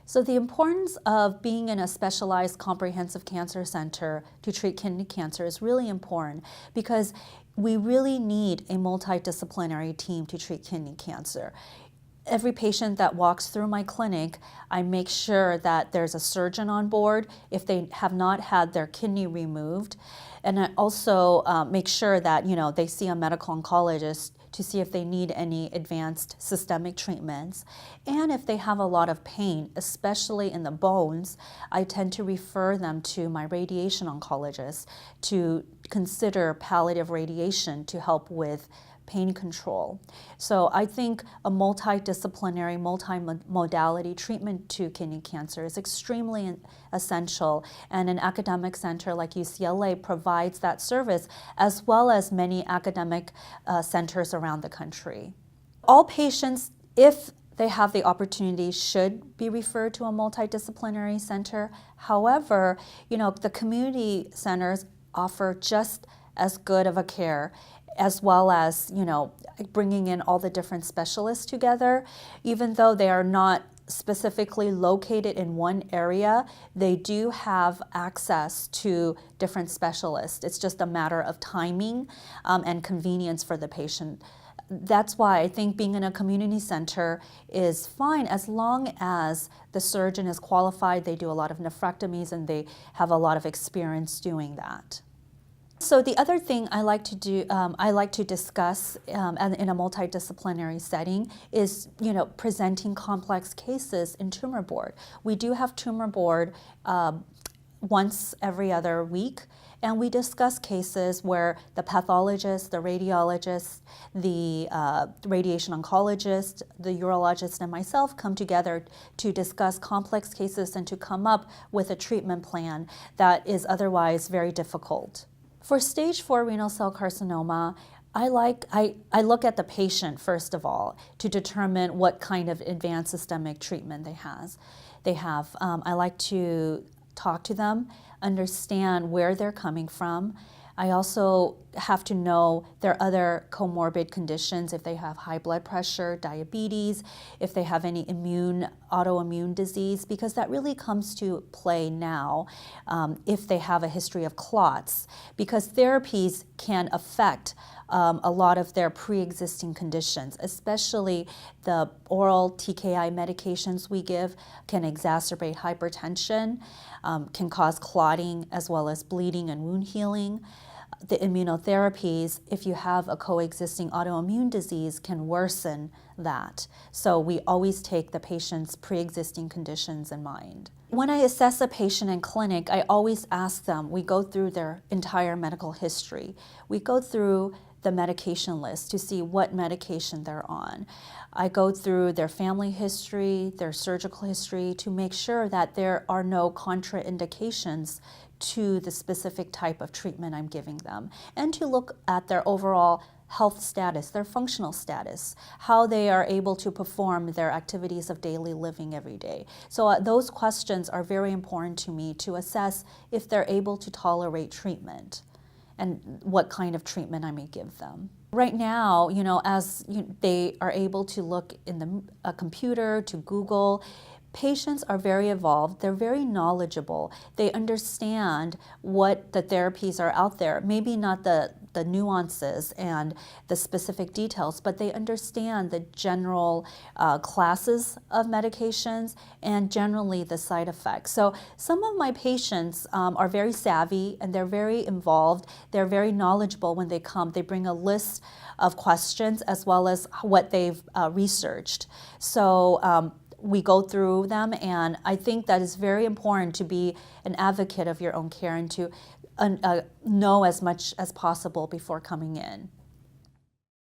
So the importance of being in a specialized comprehensive cancer center to treat kidney cancer is really important because we really need a multidisciplinary team to treat kidney cancer. Every patient that walks through my clinic, I make sure that there's a surgeon on board if they have not had their kidney removed. And I also make sure that they see a medical oncologist to see if they need any advanced systemic treatments. And if they have a lot of pain, especially in the bones, I tend to refer them to my radiation oncologist to consider palliative radiation to help with pain control. So I think a multidisciplinary, multimodality treatment to kidney cancer is extremely essential, and an academic center like UCLA provides that service, as well as many academic centers around the country. All patients, if they have the opportunity, should be referred to a multidisciplinary center. However, the community centers offer just as good of a care, as well as bringing in all the different specialists together. Even though they are not specifically located in one area, they do have access to different specialists. It's just a matter of timing and convenience for the patient. That's why I think being in a community center is fine as long as the surgeon is qualified, they do a lot of nephrectomies, and they have a lot of experience doing that. So the other thing I like to do, I like to discuss in a multidisciplinary setting is, presenting complex cases in tumor board. We do have tumor board once every other week, and we discuss cases where the pathologist, the radiologist, the radiation oncologist, the urologist, and myself come together to discuss complex cases and to come up with a treatment plan that is otherwise very difficult. For stage 4 renal cell carcinoma, I look at the patient first of all to determine what kind of advanced systemic treatment they have. I like to talk to them, understand where they're coming from. I also have to know their other comorbid conditions, if they have high blood pressure, diabetes, if they have any autoimmune disease, because that really comes to play now if they have a history of clots, because therapies can affect a lot of their pre-existing conditions, especially the oral TKI medications we give can exacerbate hypertension, can cause clotting as well as bleeding and wound healing. The immunotherapies, if you have a coexisting autoimmune disease, can worsen that. So we always take the patient's pre-existing conditions in mind. When I assess a patient in clinic, I always ask them, we go through their entire medical history. We go through the medication list to see what medication they're on. I go through their family history, their surgical history to make sure that there are no contraindications to the specific type of treatment I'm giving them, and to look at their overall health status, their functional status, how they are able to perform their activities of daily living every day. So those questions are very important to me to assess if they're able to tolerate treatment and what kind of treatment I may give them. Right now, as they are able to look in a computer, to Google, patients are very evolved, they're very knowledgeable, they understand what the therapies are out there, maybe not the nuances and the specific details, but they understand the general classes of medications and generally the side effects. So some of my patients are very savvy and they're very involved, they're very knowledgeable when they come. They bring a list of questions as well as what they've researched. So we go through them, and I think that is very important to be an advocate of your own care and to know as much as possible before coming in.